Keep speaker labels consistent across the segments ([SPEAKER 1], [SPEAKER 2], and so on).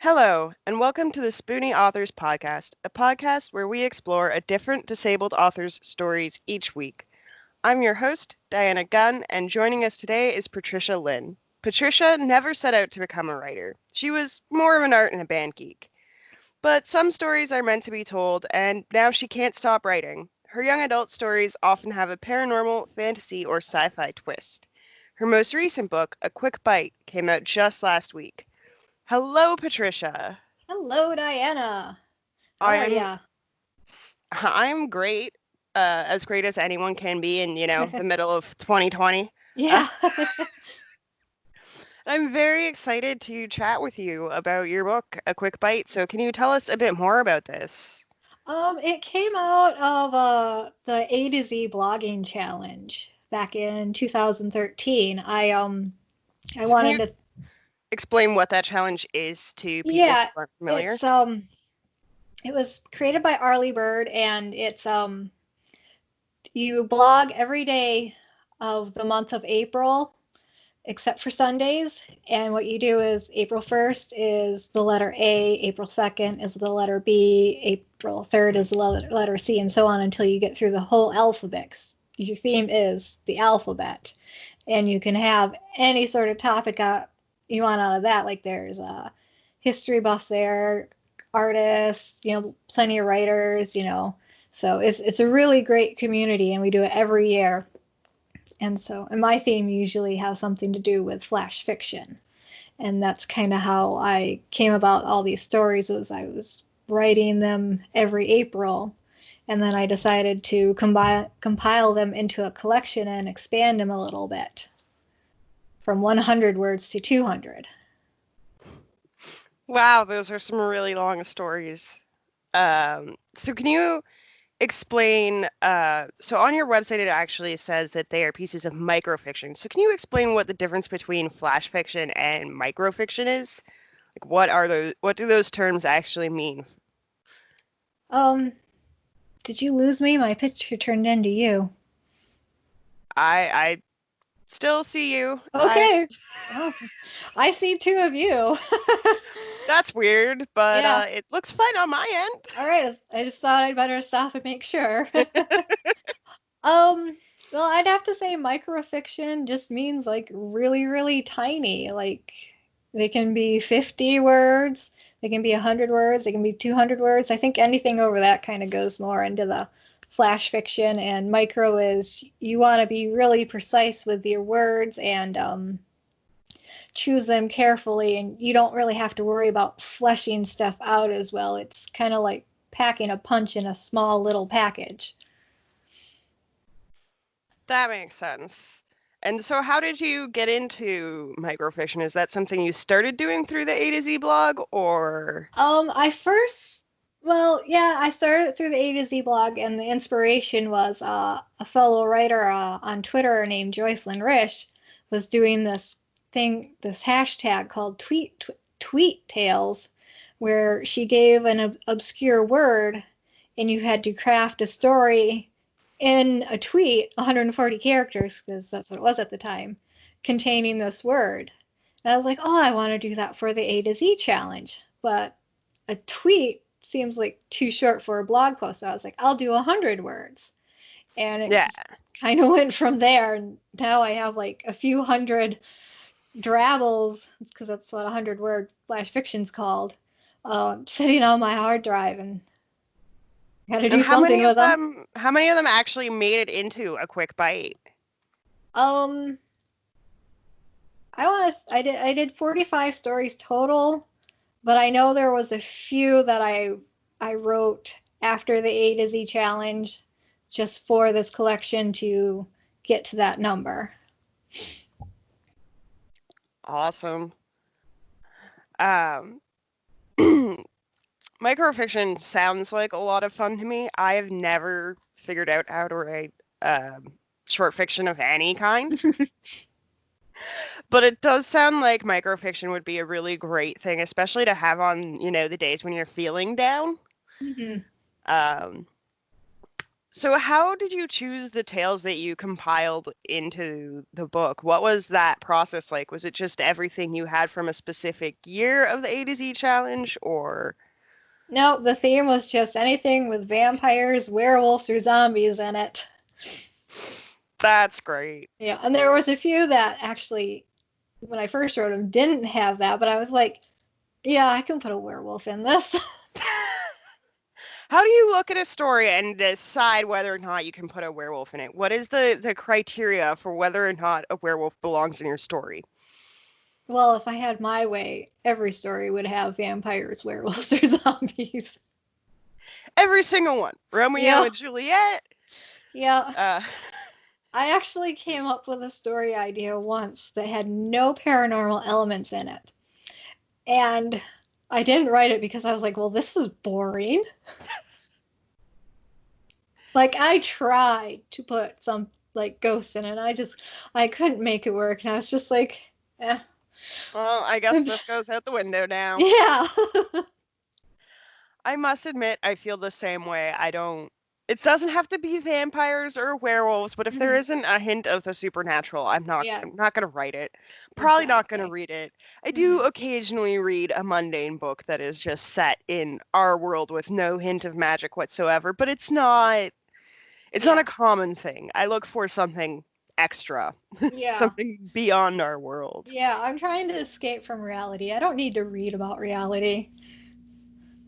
[SPEAKER 1] Hello, and welcome to the Spoonie Authors Podcast, a podcast where we explore a different disabled author's stories each week. I'm your host, Diana Gunn, and joining us today is Patricia Lynne. Patricia never set out to become a writer. She was more of an art and a band geek. But some stories are meant to be told, and now she can't stop writing. Her young adult stories often have a paranormal, fantasy, or sci-fi twist. Her most recent book, A Quick Bite, came out just last week. Hello, Patricia.
[SPEAKER 2] Hello, Diana. How are
[SPEAKER 1] I'm
[SPEAKER 2] ya?
[SPEAKER 1] I'm great, as great as anyone can be in, the middle of 2020.
[SPEAKER 2] Yeah.
[SPEAKER 1] I'm very excited to chat with you about your book, A Quick Bite. So can you tell us a bit more about this?
[SPEAKER 2] It came out of the A to Z blogging challenge back in 2013. I wanted to
[SPEAKER 1] explain what that challenge is to people
[SPEAKER 2] Yeah,
[SPEAKER 1] who aren't familiar?
[SPEAKER 2] it's it was created by Arlie Bird, and it's you blog every day of the month of April except for Sundays. And what you do is April 1st is the letter A, April 2nd is the letter B, April 3rd is the letter C, and so on until you get through the whole alphabet. Your theme is the alphabet. And you can have any sort of topic you want out of that. Like there's history buffs there, artists, plenty of writers, So it's a really great community, and we do it every year. And my theme usually has something to do with flash fiction. And that's kind of how I came about all these stories. Was I was writing them every April, and then I decided to compile them into a collection and expand them a little bit from 100 words to 200.
[SPEAKER 1] Wow, those are some really long stories. So can you explain, so on your website it actually says that they are pieces of microfiction. So can you explain what the difference between flash fiction and microfiction is? Like what do those terms actually mean?
[SPEAKER 2] Did you lose me? My picture turned into you.
[SPEAKER 1] I still see you.
[SPEAKER 2] Okay. I see two of you.
[SPEAKER 1] That's weird, but
[SPEAKER 2] Yeah.
[SPEAKER 1] it looks fine on my end.
[SPEAKER 2] All right, I just thought I'd better stop and make sure. Well, I'd have to say microfiction just means like really, really tiny. Like they can be 50 words, they can be 100 words, they can be 200 words. I think anything over that kind of goes more into the flash fiction, and micro is you want to be really precise with your words and choose them carefully, and you don't really have to worry about fleshing stuff out as well. It's kind of like packing a punch in a small little package.
[SPEAKER 1] That makes sense. And so how did you get into microfiction? Is that something you started doing through the A to Z blog, or?
[SPEAKER 2] I started through the A to Z blog, and the inspiration was a fellow writer on Twitter named Joycelyn Risch was doing this hashtag called tweet tales, where she gave an obscure word, and you had to craft a story in a tweet, 140 characters, because that's what it was at the time, containing this word. And I was like, oh, I want to do that for the A to Z challenge. But a tweet seems like too short for a blog post. So I was like, I'll do 100 words. And it kind of went from there. And now I have like a few hundred drabbles, because that's what 100-word flash fiction's called, sitting on my hard drive, and got to do something with them.
[SPEAKER 1] How many of them actually made it into A Quick Bite?
[SPEAKER 2] I did 45 stories total, but I know there was a few that I wrote after the A to Z challenge just for this collection to get to that number.
[SPEAKER 1] Awesome. Microfiction sounds like a lot of fun to me. I have never figured out how to write short fiction of any kind. But it does sound like microfiction would be a really great thing, especially to have on, the days when you're feeling down.
[SPEAKER 2] Mm-hmm.
[SPEAKER 1] So how did you choose the tales that you compiled into the book? What was that process like? Was it just everything you had from a specific year of the A to Z challenge, or?
[SPEAKER 2] No, the theme was just anything with vampires, werewolves, or zombies in it.
[SPEAKER 1] That's great.
[SPEAKER 2] Yeah, and there was a few that actually, when I first wrote them, didn't have that, but I was like, yeah, I can put a werewolf in this.
[SPEAKER 1] How do you look at a story and decide whether or not you can put a werewolf in it? What is the criteria for whether or not a werewolf belongs in your story?
[SPEAKER 2] Well, if I had my way, every story would have vampires, werewolves, or zombies.
[SPEAKER 1] Every single one. Romeo
[SPEAKER 2] Yeah.
[SPEAKER 1] and Juliet.
[SPEAKER 2] Yeah. I actually came up with a story idea once that had no paranormal elements in it. And I didn't write it because I was like, well, this is boring. Like, I tried to put some, like, ghosts in it. I couldn't make it work. And I was just like, eh.
[SPEAKER 1] Well, I guess this goes out the window now.
[SPEAKER 2] Yeah.
[SPEAKER 1] I must admit, I feel the same way. It doesn't have to be vampires or werewolves, but if there isn't a hint of the supernatural, I'm not going to write it. Probably not going to read it. I do occasionally read a mundane book that is just set in our world with no hint of magic whatsoever, but it's not a common thing. I look for something extra, something beyond our world.
[SPEAKER 2] Yeah, I'm trying to escape from reality. I don't need to read about reality.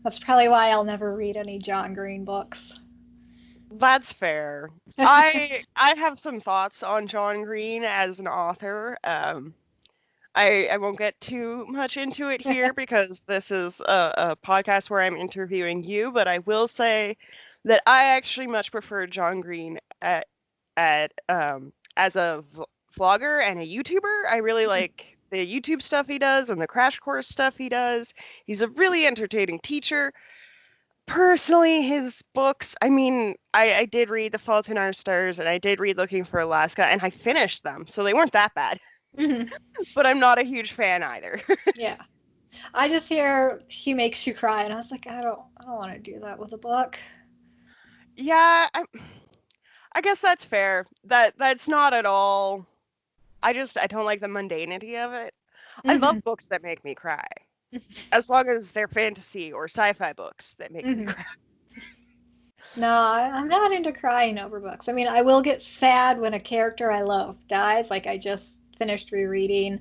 [SPEAKER 2] That's probably why I'll never read any John Green books.
[SPEAKER 1] That's fair. I have some thoughts on John Green as an author. I won't get too much into it here because this is a podcast where I'm interviewing you, but I will say that I actually much prefer John Green as a vlogger and a YouTuber. I really like the YouTube stuff he does and the crash course stuff he does. He's a really entertaining teacher. Personally, his books, I mean, I did read The Fault in Our Stars and I did read Looking for Alaska and I finished them, so they weren't that bad. But I'm not a huge fan either.
[SPEAKER 2] Yeah. I just hear he makes you cry and I was like, I don't want to do that with a book.
[SPEAKER 1] Yeah, I guess that's fair. That's not at all. I don't like the mundanity of it. I love books that make me cry. As long as they're fantasy or sci-fi books that make me cry.
[SPEAKER 2] No, I'm not into crying over books. I mean, I will get sad when a character I love dies. Like, I just finished rereading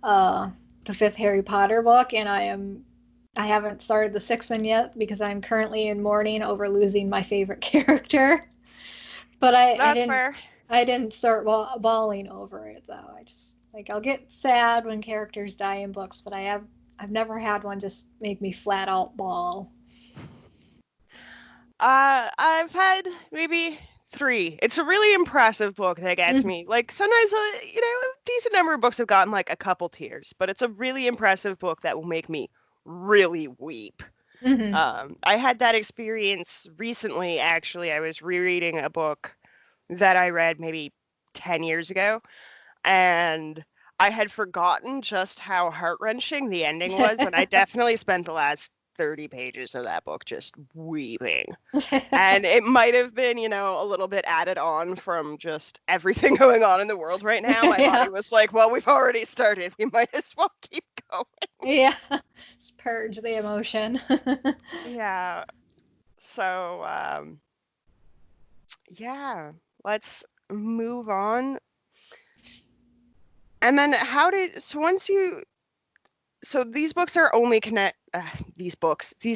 [SPEAKER 2] the 5th Harry Potter book, and I haven't started the 6th one yet because I'm currently in mourning over losing my favorite character. But I didn't start bawling over it, though. I just, like, I'll get sad when characters die in books, but I've never had one just make me flat out bawl.
[SPEAKER 1] I've had maybe 3. It's a really impressive book that gets me. Like, sometimes, a decent number of books have gotten, like, a couple tears, but it's a really impressive book that will make me really weep. I had that experience recently, actually. I was rereading a book that I read maybe 10 years ago, and I had forgotten just how heart-wrenching the ending was, and I definitely spent the last 30 pages of that book just weeping. And it might have been, a little bit added on from just everything going on in the world right now. My body was like, well, we've already started. We might as well keep going.
[SPEAKER 2] Yeah. Just purge the emotion.
[SPEAKER 1] Yeah. So, let's move on. And then so these books are only these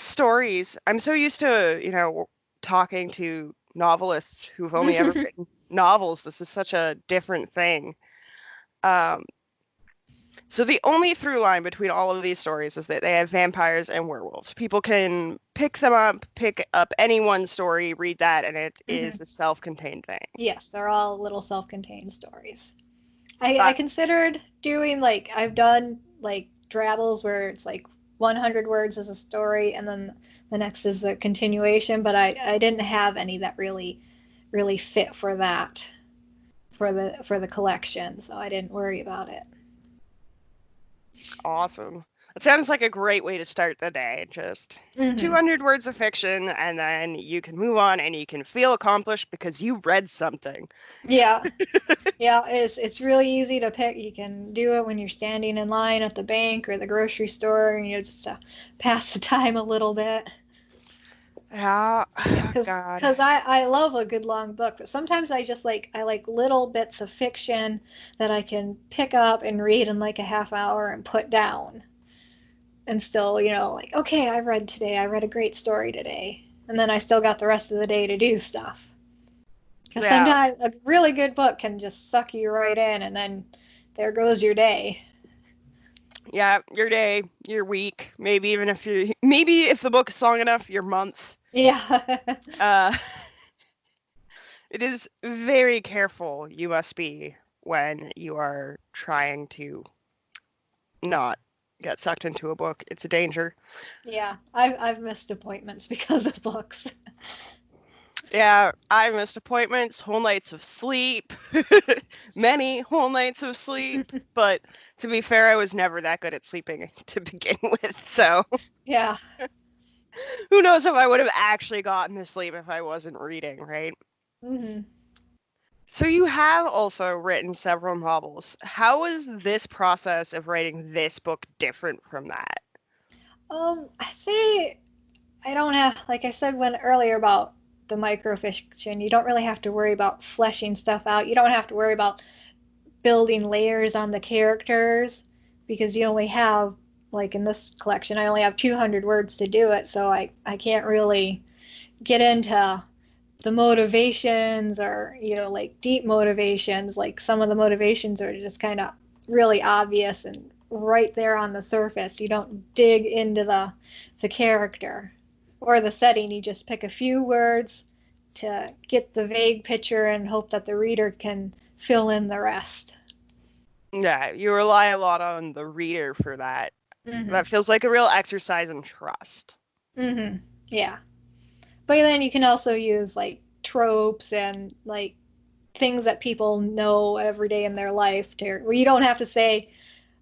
[SPEAKER 1] stories. I'm so used to, talking to novelists who've only ever written novels. This is such a different thing. So the only through line between all of these stories is that they have vampires and werewolves. People can pick up any one story, read that, and it is a self-contained thing.
[SPEAKER 2] Yes, they're all little self-contained stories. I considered doing, I've done, drabbles where it's, 100 words is a story, and then the next is the continuation, but I didn't have any that really, really fit for that, for the collection, so I didn't worry about it.
[SPEAKER 1] Awesome. It sounds like a great way to start the day. Just 200 words of fiction, and then you can move on and you can feel accomplished because you read something.
[SPEAKER 2] Yeah. Yeah, it's really easy to pick. You can do it when you're standing in line at the bank or the grocery store, and just pass the time a little bit.
[SPEAKER 1] Yeah,
[SPEAKER 2] Yeah,
[SPEAKER 1] oh, God.
[SPEAKER 2] because I love a good long book, but sometimes I like little bits of fiction that I can pick up and read in like a half hour and put down. And still, like, okay, I read a great story today. And then I still got the rest of the day to do stuff. Because
[SPEAKER 1] Yeah.
[SPEAKER 2] sometimes a really good book can just suck you right in, and then there goes your day.
[SPEAKER 1] Yeah, your day, your week, maybe if the book is long enough, your month.
[SPEAKER 2] Yeah.
[SPEAKER 1] It is very careful you must be when you are trying to not get sucked into a book. It's a danger.
[SPEAKER 2] Yeah, I've missed appointments because of books.
[SPEAKER 1] Yeah, I missed appointments, whole nights of sleep, many whole nights of sleep. But to be fair, I was never that good at sleeping to begin with. So
[SPEAKER 2] Yeah.
[SPEAKER 1] who knows if I would have actually gotten to sleep if I wasn't reading, right? So you have also written several novels. How is this process of writing this book different from that?
[SPEAKER 2] I say I don't have, like I said earlier about the microfiction, you don't really have to worry about fleshing stuff out. You don't have to worry about building layers on the characters because you only have, like in this collection, I only have 200 words to do it, so I can't really get into the motivations or, like deep motivations. Like some of the motivations are just kind of really obvious and right there on the surface. You don't dig into the character or the setting. You just pick a few words to get the vague picture and hope that the reader can fill in the rest.
[SPEAKER 1] Yeah, you rely a lot on the reader for that. That feels like a real exercise in trust.
[SPEAKER 2] Yeah. But then you can also use like tropes and like things that people know every day in their life where you don't have to say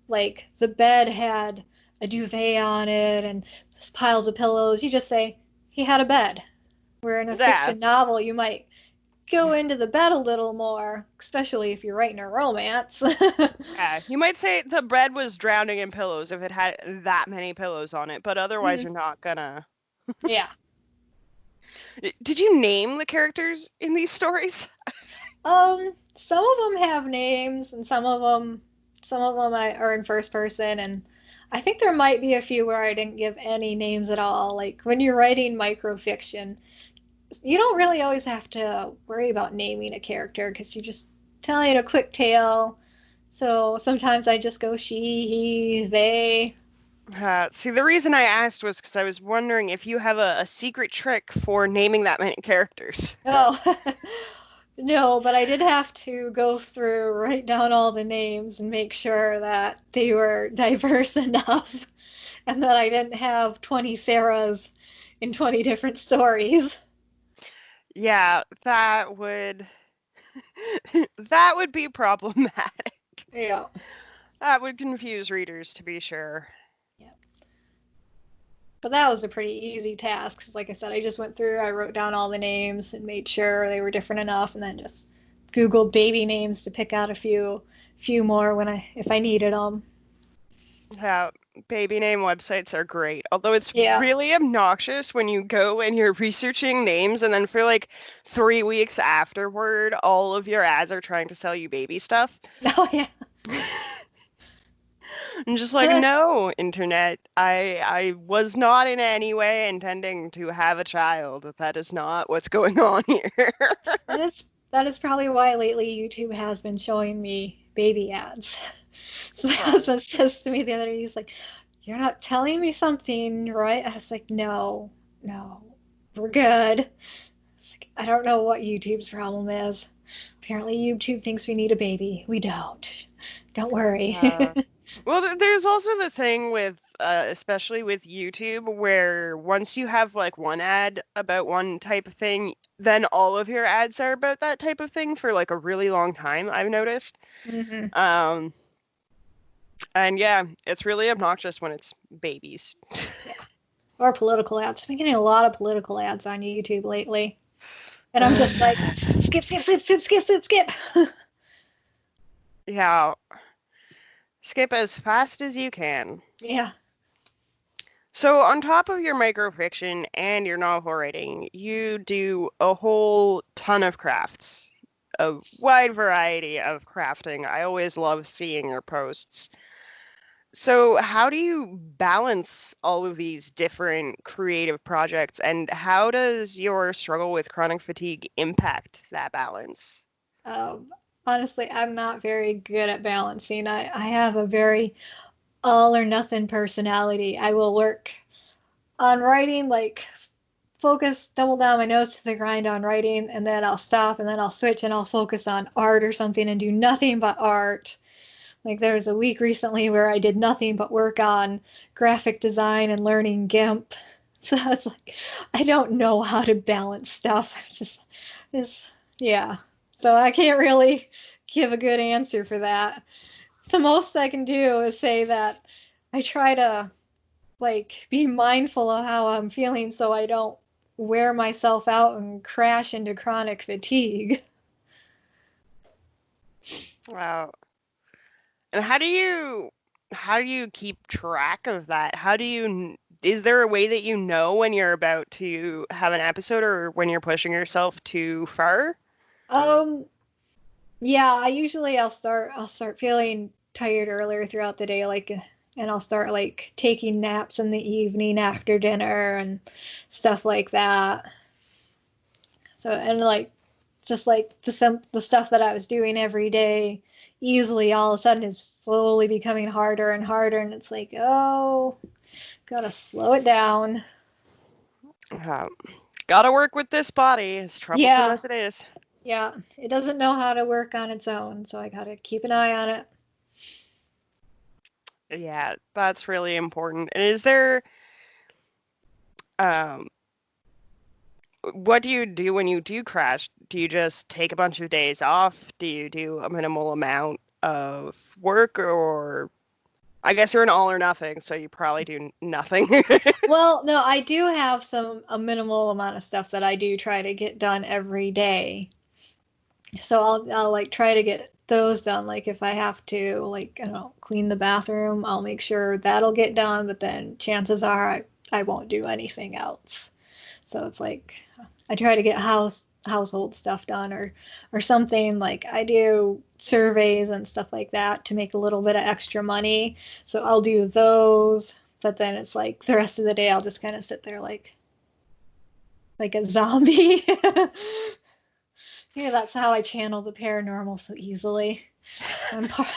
[SPEAKER 2] like the bed had a duvet on it and piles of pillows. You just say he had a bed. Where in a
[SPEAKER 1] Yeah.
[SPEAKER 2] fiction novel you might go into the bed a little more, especially if you're writing a romance.
[SPEAKER 1] Yeah, you might say the bed was drowning in pillows if it had that many pillows on it, but otherwise you're not gonna.
[SPEAKER 2] Yeah.
[SPEAKER 1] Did you name the characters in these stories?
[SPEAKER 2] Some of them have names, and some of them are in first person, and I think there might be a few where I didn't give any names at all. Like when you're writing microfiction, you don't really always have to worry about naming a character because you're just telling a quick tale. So sometimes I just go she, he, they.
[SPEAKER 1] See, the reason I asked was because I was wondering if you have a secret trick for naming that many characters.
[SPEAKER 2] Oh, no, but I did have to go through, write down all the names and make sure that they were diverse enough and that I didn't have 20 Sarahs in 20 different stories.
[SPEAKER 1] Yeah, that would that would be problematic.
[SPEAKER 2] Yeah.
[SPEAKER 1] That would confuse readers, to be sure.
[SPEAKER 2] Yeah. But that was a pretty easy task. 'Cause like I said, I just went through, I wrote down all the names and made sure they were different enough, and then just Googled baby names to pick out a few more if I needed them.
[SPEAKER 1] Yeah, baby name websites are great. Although it's
[SPEAKER 2] Yeah.
[SPEAKER 1] really obnoxious when you go and you're researching names and then for like 3 weeks afterward, all of your ads are trying to sell you baby stuff.
[SPEAKER 2] Oh, yeah.
[SPEAKER 1] I'm just like, no, internet. I was not in any way intending to have a child. That is not what's going on here.
[SPEAKER 2] That is probably why lately YouTube has been showing me baby ads. So my husband says to me the other day, he's like, "You're not telling me something, right?" I was like, No, we're good. It's like, I don't know what YouTube's problem is. Apparently YouTube thinks we need a baby. We don't. Don't worry.
[SPEAKER 1] Well, there's also the thing with, especially with YouTube, where once you have like one ad about one type of thing, then all of your ads are about that type of thing for like a really long time, I've noticed. And yeah, it's really obnoxious when it's babies.
[SPEAKER 2] Yeah. Or political ads. I've been getting a lot of political ads on YouTube lately. And I'm just like, skip, skip, skip, skip, skip, skip, skip.
[SPEAKER 1] Yeah. Skip as fast as you can.
[SPEAKER 2] Yeah.
[SPEAKER 1] So on top of your microfiction and your novel writing, you do a whole ton of crafts, a wide variety of crafting. I always love seeing your posts. So how do you balance all of these different creative projects, and how does your struggle with chronic fatigue impact that balance?
[SPEAKER 2] Honestly, I'm not very good at balancing. I have a very all or nothing personality. I will work on writing, like focus, double down my nose to the grind on writing, and then I'll stop and then I'll switch and I'll focus on art or something and do nothing but art. Like there was a week recently where I did nothing but work on graphic design and learning GIMP. So it's like I don't know how to balance stuff. It's yeah. So I can't really give a good answer for that. The most I can do is say that I try to like be mindful of how I'm feeling so I don't wear myself out and crash into chronic fatigue.
[SPEAKER 1] Wow. And how do you keep track of that? Is there a way that you know when you're about to have an episode or when you're pushing yourself too far?
[SPEAKER 2] Um yeah, I'll start feeling tired earlier throughout the day, like, and I'll start like taking naps in the evening after dinner and stuff like that. So, and like just like the stuff that I was doing every day easily all of a sudden is slowly becoming harder and harder, and it's like, oh, gotta slow it down.
[SPEAKER 1] Uh, Gotta work with this body, as troublesome
[SPEAKER 2] Yeah,
[SPEAKER 1] as it is.
[SPEAKER 2] yeah, it doesn't know how to work on its own, so I gotta keep an eye on it.
[SPEAKER 1] Yeah, that's really important. And is there, um, what do you do when you do crash? Do you just take a bunch of days off? Do you do a minimal amount of work, or I guess you're an all or nothing, so you probably do nothing.
[SPEAKER 2] Well, no, I do have a minimal amount of stuff that I do try to get done every day. So I'll like try to get those done. Like if I have to, like, I don't know, clean the bathroom, I'll make sure that'll get done, but then chances are I won't do anything else. So it's like I try to get household stuff done, or something. Like I do surveys and stuff like that to make a little bit of extra money. So I'll do those, but then it's like the rest of the day I'll just kind of sit there like a zombie. Yeah, that's how I channel the paranormal so easily. I'm part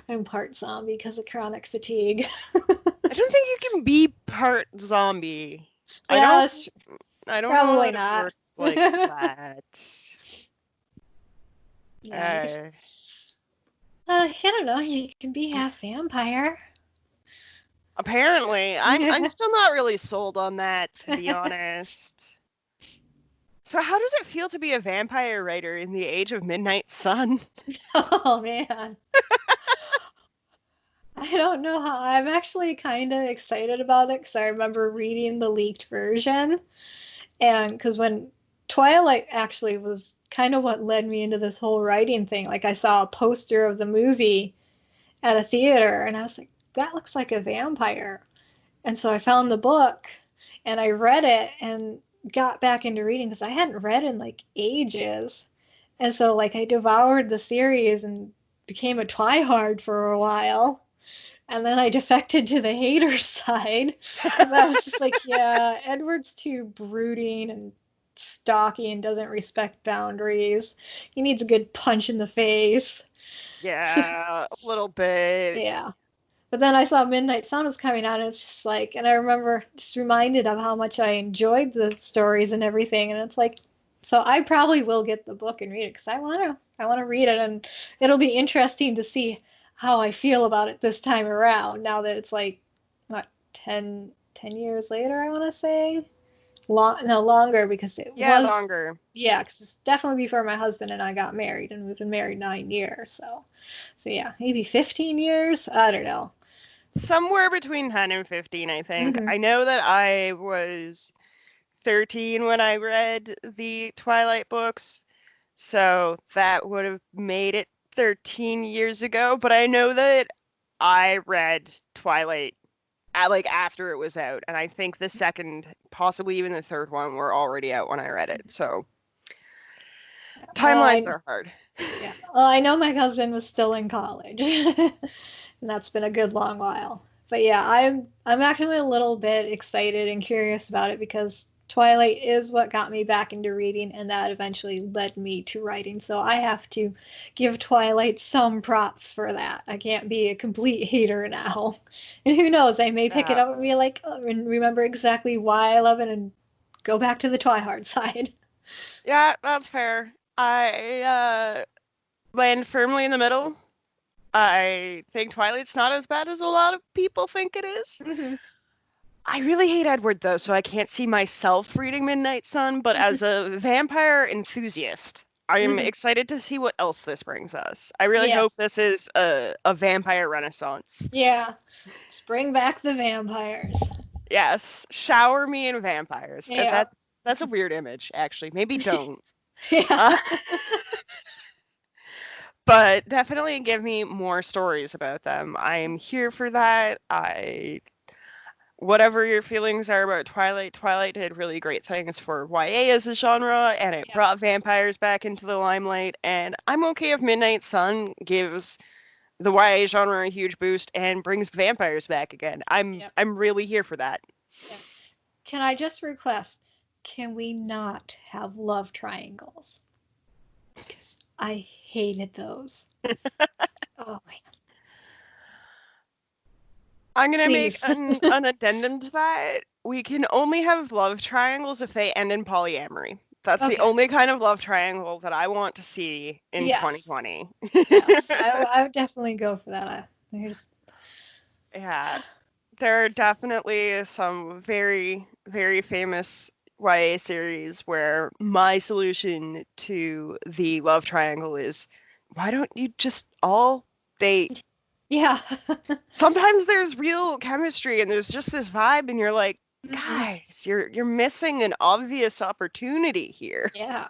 [SPEAKER 2] I'm part zombie because of chronic fatigue.
[SPEAKER 1] I don't think you can be part zombie. I
[SPEAKER 2] Yeah,
[SPEAKER 1] don't
[SPEAKER 2] it's
[SPEAKER 1] I don't know
[SPEAKER 2] probably
[SPEAKER 1] that it
[SPEAKER 2] not.
[SPEAKER 1] works like that.
[SPEAKER 2] Yeah,
[SPEAKER 1] Uh,
[SPEAKER 2] I don't know. You can be half vampire.
[SPEAKER 1] Apparently, I'm still not really sold on that, to be honest. So how does it feel to be a vampire writer in the age of Midnight Sun?
[SPEAKER 2] Oh man. I don't know how. I'm actually kind of excited about it because I remember reading the leaked version. And because when Twilight actually was kind of what led me into this whole writing thing, like I saw a poster of the movie at a theater and I was like, that looks like a vampire. And so I found the book and I read it and got back into reading because I hadn't read in like ages. And so like I devoured the series and became a twihard for a while. And then I defected to the hater side because I was just like, yeah, Edward's too brooding and stalky and doesn't respect boundaries. He needs a good punch in the face.
[SPEAKER 1] Yeah, a little bit.
[SPEAKER 2] Yeah. But then I saw Midnight Sun was coming out, and it's just like, and I remember just reminded of how much I enjoyed the stories and everything. And it's like, so I probably will get the book and read it because I want to read it, and it'll be interesting to see how I feel about it this time around. Now that it's like, what, 10 years later, I want to say. Longer, because it
[SPEAKER 1] Yeah,
[SPEAKER 2] was,
[SPEAKER 1] longer.
[SPEAKER 2] yeah, because it's definitely before my husband and I got married, and we've been married 9 years. So yeah, maybe 15 years. I don't know.
[SPEAKER 1] Somewhere between 10 and 15, I think.
[SPEAKER 2] Hmm.
[SPEAKER 1] I know that I was 13 when I read the Twilight books, so that would have made it 13 years ago, but I know that I read Twilight like after it was out, and I think the second, possibly even the third one were already out when I read it. So
[SPEAKER 2] Well,
[SPEAKER 1] timelines are hard.
[SPEAKER 2] yeah. Well, I know my husband was still in college, and that's been a good long while. But yeah, I'm actually a little bit excited and curious about it, because Twilight is what got me back into reading, and that eventually led me to writing. So I have to give Twilight some props for that. I can't be a complete hater now. And who knows, I may pick it
[SPEAKER 1] Yeah.
[SPEAKER 2] up and be like, oh, and remember exactly why I love it and go back to the Twihard side.
[SPEAKER 1] Yeah, that's fair. I land firmly in the middle. I think Twilight's not as bad as a lot of people think it is.
[SPEAKER 2] Hmm.
[SPEAKER 1] I really hate Edward, though, so I can't see myself reading Midnight Sun, but as a vampire enthusiast, I am
[SPEAKER 2] Hmm.
[SPEAKER 1] excited to see what else this brings us. I really hope
[SPEAKER 2] Yes.
[SPEAKER 1] this is a vampire renaissance.
[SPEAKER 2] Yeah. Let's bring back the vampires.
[SPEAKER 1] Yes, shower me in vampires.
[SPEAKER 2] Yeah.
[SPEAKER 1] That's a weird image, actually. Maybe don't.
[SPEAKER 2] Yeah.
[SPEAKER 1] Uh, but definitely give me more stories about them. I'm here for that. Whatever your feelings are about Twilight, Twilight did really great things for YA as a genre, and it
[SPEAKER 2] Yeah.
[SPEAKER 1] brought vampires back into the limelight. And I'm okay if Midnight Sun gives the YA genre a huge boost and brings vampires back again.
[SPEAKER 2] Yeah.
[SPEAKER 1] I'm really here for that.
[SPEAKER 2] Yeah. Can I just request, can we not have love triangles? Because I hated those. Oh my God.
[SPEAKER 1] I'm gonna make
[SPEAKER 2] Please.
[SPEAKER 1] an addendum to that. We can only have love triangles if they end in polyamory. That's the
[SPEAKER 2] Okay.
[SPEAKER 1] only kind of love triangle that I want to see in
[SPEAKER 2] Yes.
[SPEAKER 1] 2020.
[SPEAKER 2] Yes. I would definitely go for that. There's.
[SPEAKER 1] Yeah, there are definitely some very, very famous YA series where my solution to the love triangle is, why don't you just all date?
[SPEAKER 2] Yeah.
[SPEAKER 1] Sometimes there's real chemistry and there's just this vibe, and you're like,
[SPEAKER 2] Hmm.
[SPEAKER 1] guys, you're missing an obvious opportunity here.
[SPEAKER 2] Yeah.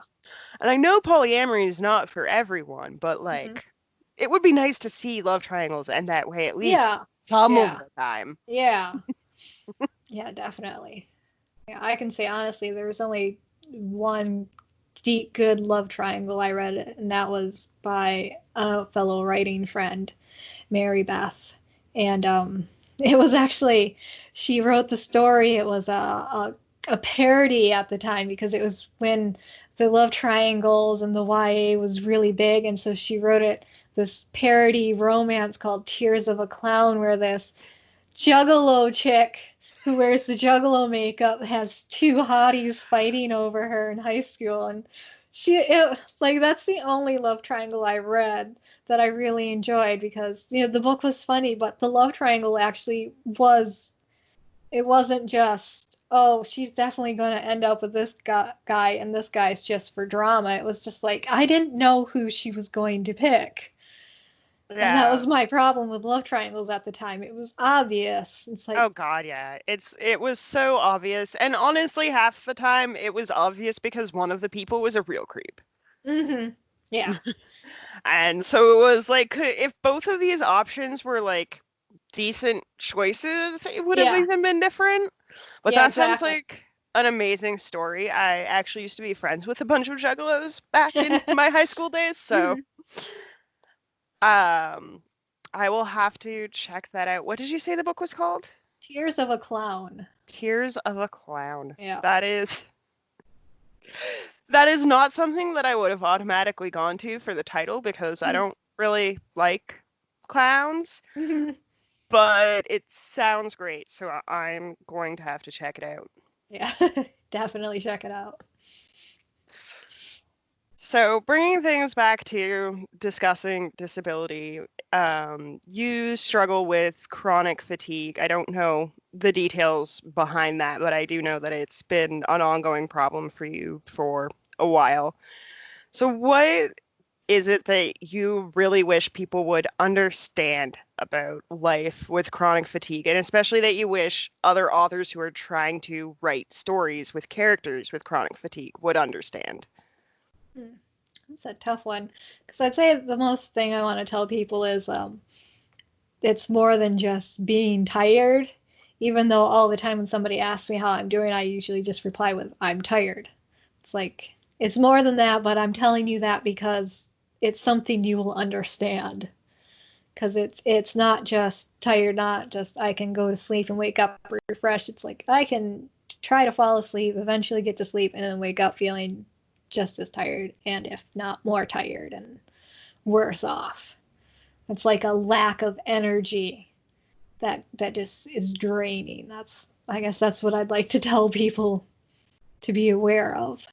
[SPEAKER 1] And I know polyamory is not for everyone, but
[SPEAKER 2] Hmm.
[SPEAKER 1] like, it would be nice to see love triangles end that way at least
[SPEAKER 2] Yeah.
[SPEAKER 1] some of
[SPEAKER 2] Yeah.
[SPEAKER 1] the time.
[SPEAKER 2] Yeah. Yeah, definitely. Yeah, I can say honestly, there was only one deep, good love triangle I read, and that was by a fellow writing friend, Mary Beth. And it was actually, she wrote the story. It was a parody at the time, because it was when the love triangles and the YA was really big. And so she wrote this parody romance called Tears of a Clown, where this juggalo chick who wears the juggalo makeup has two hotties fighting over her in high school. And like, that's the only love triangle I read that I really enjoyed, because the book was funny, but the love triangle actually was, it wasn't just, oh, she's definitely going to end up with this guy and this guy's just for drama. It was just like, I didn't know who she was going to pick. And that
[SPEAKER 1] Yeah.
[SPEAKER 2] was my problem with love triangles at the time. It was obvious. It's like,
[SPEAKER 1] Oh God, yeah. It was so obvious. And honestly, half the time it was obvious because one of the people was a real creep.
[SPEAKER 2] mm-hmm. Yeah.
[SPEAKER 1] And so it was like, if both of these options were like decent choices, it would have
[SPEAKER 2] Yeah.
[SPEAKER 1] even been different. But
[SPEAKER 2] Yeah,
[SPEAKER 1] that sounds
[SPEAKER 2] exactly.
[SPEAKER 1] like an amazing story. I actually used to be friends with a bunch of juggalos back in my high school days, so
[SPEAKER 2] Hmm.
[SPEAKER 1] um I will have to check that out. What did you say the book was called?
[SPEAKER 2] Tears of a Clown.
[SPEAKER 1] Tears of a Clown.
[SPEAKER 2] Yeah.
[SPEAKER 1] That is not something that I would have automatically gone to for the title because I
[SPEAKER 2] Mhm.
[SPEAKER 1] don't really like clowns,
[SPEAKER 2] Mhm.
[SPEAKER 1] but it sounds great, so I'm going to have to check it out.
[SPEAKER 2] Yeah. Definitely check it out.
[SPEAKER 1] So bringing things back to discussing disability, you struggle with chronic fatigue. I don't know the details behind that, but I do know that it's been an ongoing problem for you for a while. So what is it that you really wish people would understand about life with chronic fatigue, and especially that you wish other authors who are trying to write stories with characters with chronic fatigue would understand?
[SPEAKER 2] That's a tough one, because I'd say the most thing I want to tell people is it's more than just being tired. Even though all the time when somebody asks me how I'm doing, I usually just reply with, I'm tired. It's like, it's more than that, but I'm telling you that because it's something you will understand. Because it's not just tired, not just I can go to sleep and wake up refreshed. It's like I can try to fall asleep, eventually get to sleep, and then wake up feeling just as tired, and if not more tired and worse off. It's like a lack of energy that just is draining. I guess that's what I'd like to tell people to be aware of.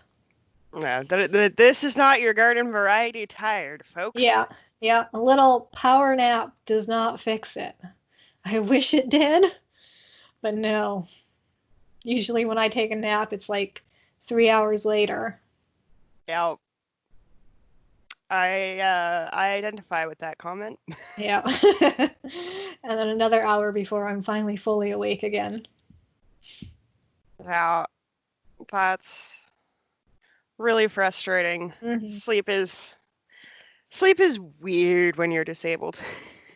[SPEAKER 1] Yeah, this is not your garden variety tired, folks.
[SPEAKER 2] Yeah, a little power nap does not fix it. I wish it did, but no. Usually when I take a nap, it's like 3 hours later.
[SPEAKER 1] Yeah, I identify with that comment.
[SPEAKER 2] Yeah. And then another hour before I'm finally fully awake again.
[SPEAKER 1] Yeah, that's really frustrating.
[SPEAKER 2] Mm-hmm.
[SPEAKER 1] Sleep is weird when you're disabled.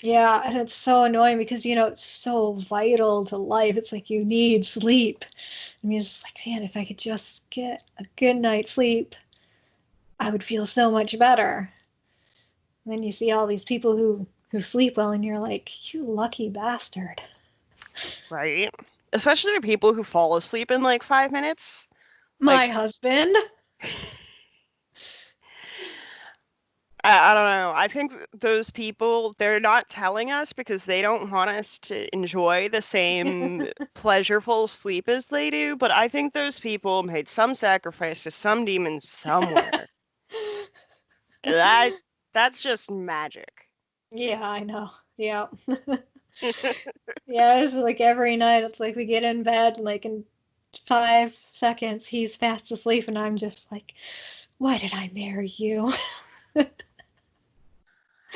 [SPEAKER 2] Yeah, and it's so annoying because, it's so vital to life. It's like you need sleep. I mean, it's like, man, if I could just get a good night's sleep, I would feel so much better. And then you see all these people who sleep well, and you're like, you lucky bastard.
[SPEAKER 1] Right? Especially the people who fall asleep in like 5 minutes.
[SPEAKER 2] My husband.
[SPEAKER 1] I don't know. I think those people, they're not telling us because they don't want us to enjoy the same pleasureful sleep as they do. But I think those people made some sacrifice to some demon somewhere. That's just magic.
[SPEAKER 2] Yeah, I know. Yeah. Yeah, it's like every night, it's like we get in bed, and like in 5 seconds, he's fast asleep, and I'm just like, why did I marry you?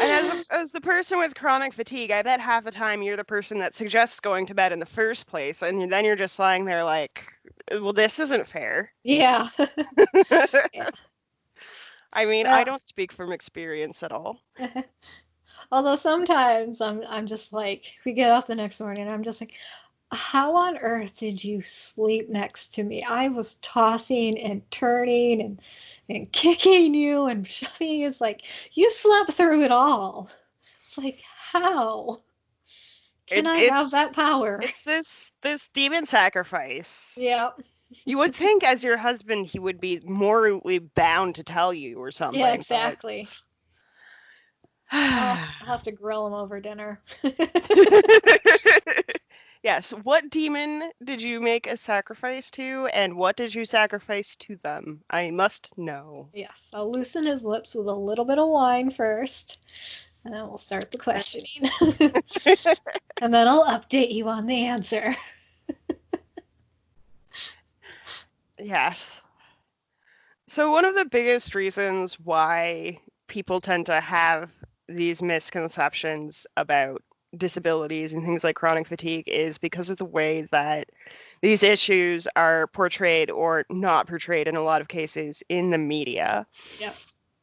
[SPEAKER 1] And as the person with chronic fatigue, I bet half the time you're the person that suggests going to bed in the first place, and then you're just lying there like, well, this isn't fair.
[SPEAKER 2] Yeah. Yeah.
[SPEAKER 1] I mean,
[SPEAKER 2] Well,
[SPEAKER 1] I don't speak from experience at all.
[SPEAKER 2] although sometimes I'm just like, we get up the next morning, and I'm just like, how on earth did you sleep next to me? I was tossing and turning and kicking you and shoving you. It's like, you slept through it all. It's like, how can I have that power?
[SPEAKER 1] It's this demon sacrifice.
[SPEAKER 2] Yeah.
[SPEAKER 1] You would think as your husband he would be morally bound to tell you or something.
[SPEAKER 2] Yeah, exactly. I'll have to grill him over dinner.
[SPEAKER 1] Yes. What demon did you make a sacrifice to, and what did you sacrifice to them? I must know.
[SPEAKER 2] Yes, I'll loosen his lips with a little bit of wine first, and then we'll start the questioning. And then I'll update you on the answer.
[SPEAKER 1] Yes. So one of the biggest reasons why people tend to have these misconceptions about disabilities and things like chronic fatigue is because of the way that these issues are portrayed or not portrayed in a lot of cases in the media.
[SPEAKER 2] Yep.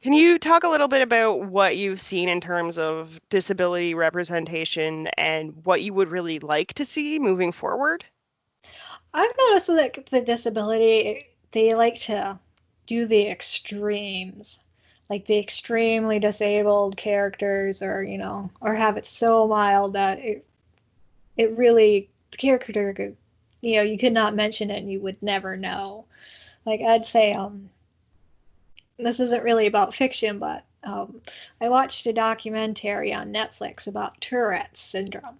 [SPEAKER 1] Can you talk a little bit about what you've seen in terms of disability representation and what you would really like to see moving forward?
[SPEAKER 2] I've noticed with the disability, they like to do the extremes, like the extremely disabled characters, or or have it so mild that it really, the character could, you could not mention it and you would never know. Like I'd say, this isn't really about fiction, but I watched a documentary on Netflix about Tourette's syndrome,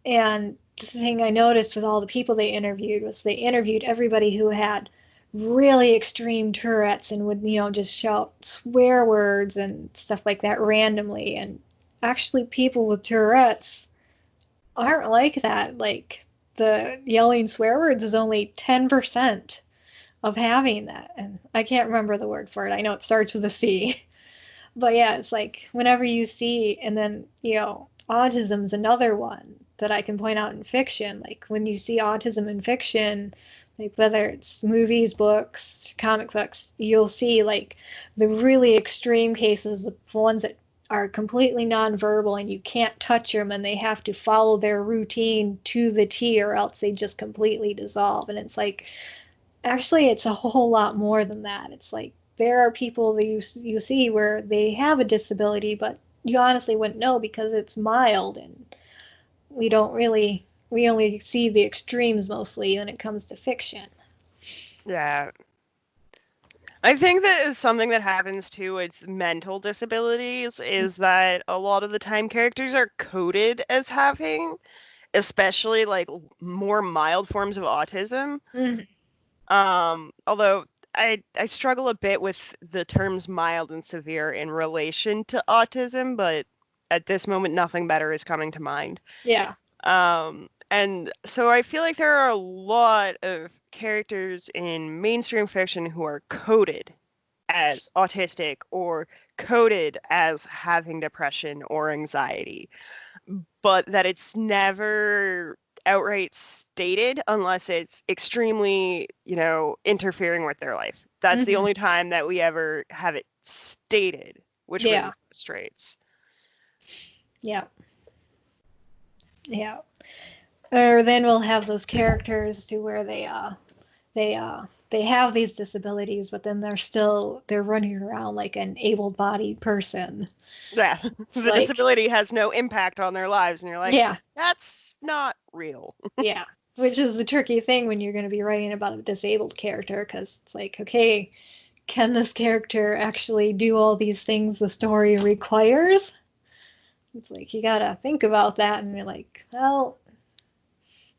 [SPEAKER 2] and the thing I noticed with all the people they interviewed was they interviewed everybody who had really extreme Tourette's and would, just shout swear words and stuff like that randomly. And actually, people with Tourette's aren't like that. Like, the yelling swear words is only 10% of having that. And I can't remember the word for it. I know it starts with a C. But yeah, it's like whenever you see, and then, autism's another one that I can point out in fiction. Like when you see autism in fiction, like whether it's movies, books, comic books, you'll see like the really extreme cases, the ones that are completely nonverbal and you can't touch them and they have to follow their routine to the T or else they just completely dissolve. And it's like, actually, it's a whole lot more than that. It's like there are people that you see where they have a disability, but you honestly wouldn't know because it's mild, and we only see the extremes mostly when it comes to fiction.
[SPEAKER 1] Yeah. I think that is something that happens too with mental disabilities is that a lot of the time characters are coded as having, especially like more mild forms of autism.
[SPEAKER 2] Mm-hmm.
[SPEAKER 1] Although I struggle a bit with the terms mild and severe in relation to autism, but at this moment nothing better is coming to mind.
[SPEAKER 2] Yeah.
[SPEAKER 1] And so I feel like there are a lot of characters in mainstream fiction who are coded as autistic or coded as having depression or anxiety, but that it's never outright stated unless it's extremely, interfering with their life. That's the
[SPEAKER 2] Mm-hmm.
[SPEAKER 1] only time that we ever have it stated, which really
[SPEAKER 2] Yeah.
[SPEAKER 1] frustrates.
[SPEAKER 2] Yeah. Yeah. Or then we'll have those characters to where they have these disabilities, but then they're running around like an able-bodied person.
[SPEAKER 1] Yeah,
[SPEAKER 2] It's
[SPEAKER 1] the
[SPEAKER 2] like,
[SPEAKER 1] disability has no impact on their lives, and you're like,
[SPEAKER 2] yeah,
[SPEAKER 1] that's not real.
[SPEAKER 2] yeah. Which is the tricky thing when you're going to be writing about a disabled character, because it's like, okay, can this character actually do all these things the story requires? It's like, you gotta think about that, and you're like, well,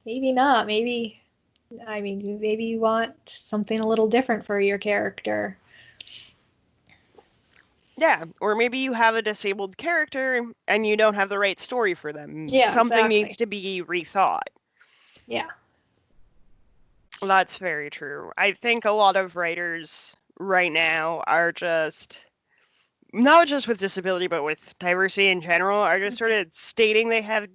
[SPEAKER 2] maybe not. Maybe you want something a little different for your character.
[SPEAKER 1] Yeah, or maybe you have a disabled character and you don't have the right story for them.
[SPEAKER 2] Yeah,
[SPEAKER 1] Something
[SPEAKER 2] exactly.
[SPEAKER 1] needs to be rethought.
[SPEAKER 2] Yeah.
[SPEAKER 1] That's very true. I think a lot of writers right now are just, not just with disability, but with diversity in general, are just sort of stating they have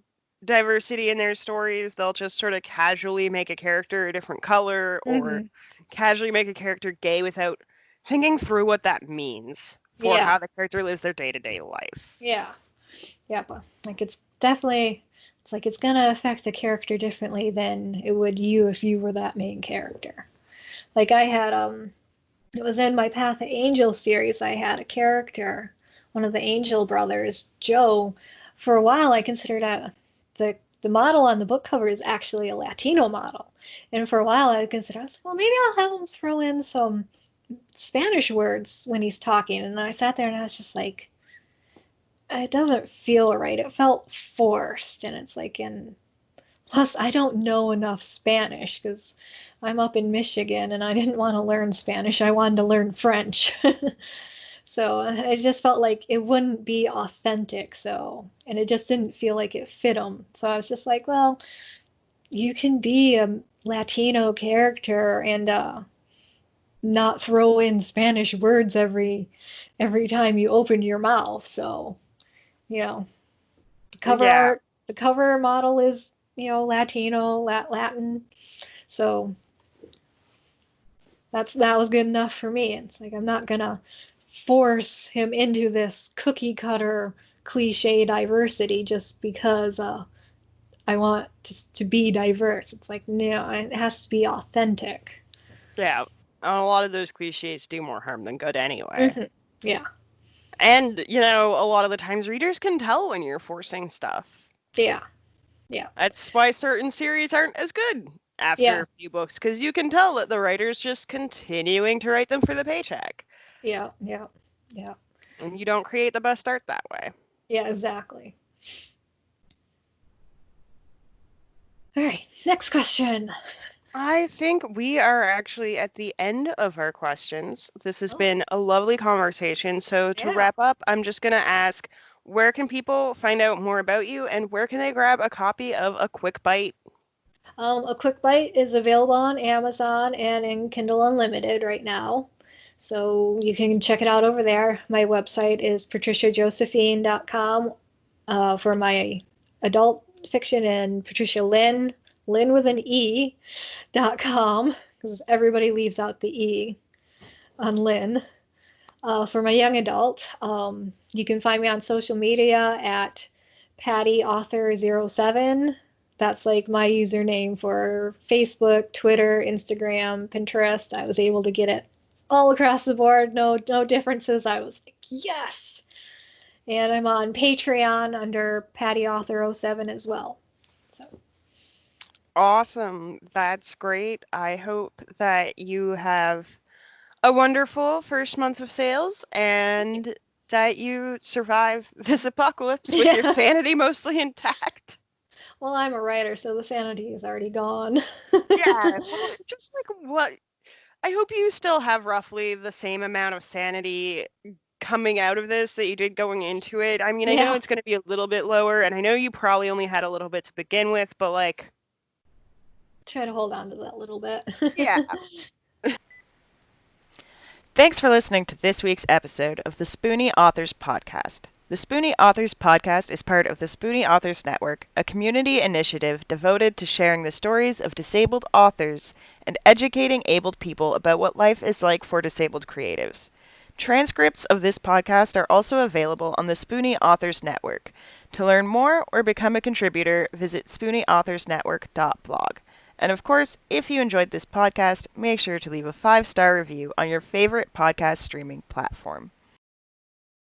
[SPEAKER 1] diversity in their stories. They'll just sort of casually make a character a different color or casually make a character gay without thinking through what that means for
[SPEAKER 2] Yeah.
[SPEAKER 1] how the character lives their day-to-day life.
[SPEAKER 2] Yeah. Yeah, but like it's like it's gonna affect the character differently than it would you if you were that main character. Like I had it was in my Path of Angel series, I had a character, one of the Angel brothers, Joe. For a while I considered the model on the book cover is actually a Latino model. And for a while I considered, I was like, well, maybe I'll have him throw in some Spanish words when he's talking. And then I sat there and I was just like, it doesn't feel right. It felt forced. And it's like, and plus, I don't know enough Spanish because I'm up in Michigan and I didn't want to learn Spanish. I wanted to learn French. So it just felt like it wouldn't be authentic. So, and it just didn't feel like it fit them. So I was just like, well, you can be a Latino character and not throw in Spanish words every time you open your mouth. So, the cover
[SPEAKER 1] Yeah.
[SPEAKER 2] art, the cover model is, Latino, Latin. So that was good enough for me. It's like I'm not gonna force him into this cookie cutter cliche diversity just because I want to be diverse. It's like, no, it has to be authentic.
[SPEAKER 1] Yeah. A lot of those cliches do more harm than good anyway.
[SPEAKER 2] Mm-hmm. Yeah.
[SPEAKER 1] And, a lot of the times readers can tell when you're forcing stuff.
[SPEAKER 2] Yeah. Yeah.
[SPEAKER 1] That's why certain series aren't as good after
[SPEAKER 2] Yeah.
[SPEAKER 1] a few books, because you can tell that the writer's just continuing to write them for the paycheck.
[SPEAKER 2] Yeah. Yeah. Yeah.
[SPEAKER 1] And you don't create the best art that way.
[SPEAKER 2] Yeah, exactly. All right, next question.
[SPEAKER 1] I think we are actually at the end of our questions. This has
[SPEAKER 2] Oh,
[SPEAKER 1] been a lovely conversation. So to
[SPEAKER 2] yeah.
[SPEAKER 1] wrap up, I'm just going to ask, where can people find out more about you and where can they grab a copy of A Quick Bite?
[SPEAKER 2] A Quick Bite is available on Amazon and in Kindle Unlimited right now. So you can check it out over there. My website is patriciajosephine.com for my adult fiction, and Patricia Lynne, Lynn with an E.com, because everybody leaves out the E on Lynn. For my young adult, you can find me on social media at PattyAuthor07. That's like my username for Facebook, Twitter, Instagram, Pinterest. I was able to get it all across the board. No differences. I was like, yes. And I'm on Patreon under PattyAuthor07 as well. So
[SPEAKER 1] Awesome. That's great. I hope that you have a wonderful first month of sales and that you survive this apocalypse with your
[SPEAKER 2] yeah.
[SPEAKER 1] sanity mostly intact.
[SPEAKER 2] Well, I'm a writer, so the sanity is already gone.
[SPEAKER 1] Yeah, well, just like what I hope you still have roughly the same amount of sanity coming out of this that you did going into it. I mean, I know
[SPEAKER 2] Yeah.
[SPEAKER 1] it's going to be a little bit lower, and I know you probably only had a little bit to begin with, but like,
[SPEAKER 2] Try to hold on to that little bit.
[SPEAKER 1] yeah. Thanks for listening to this week's episode of the Spoonie Authors Podcast. The Spoonie Authors Podcast is part of the Spoonie Authors Network, a community initiative devoted to sharing the stories of disabled authors and educating abled people about what life is like for disabled creatives. Transcripts of this podcast are also available on the Spoonie Authors Network. To learn more or become a contributor, visit spoonieauthorsnetwork.blog. And of course, if you enjoyed this podcast, make sure to leave a 5-star review on your favorite podcast streaming platform.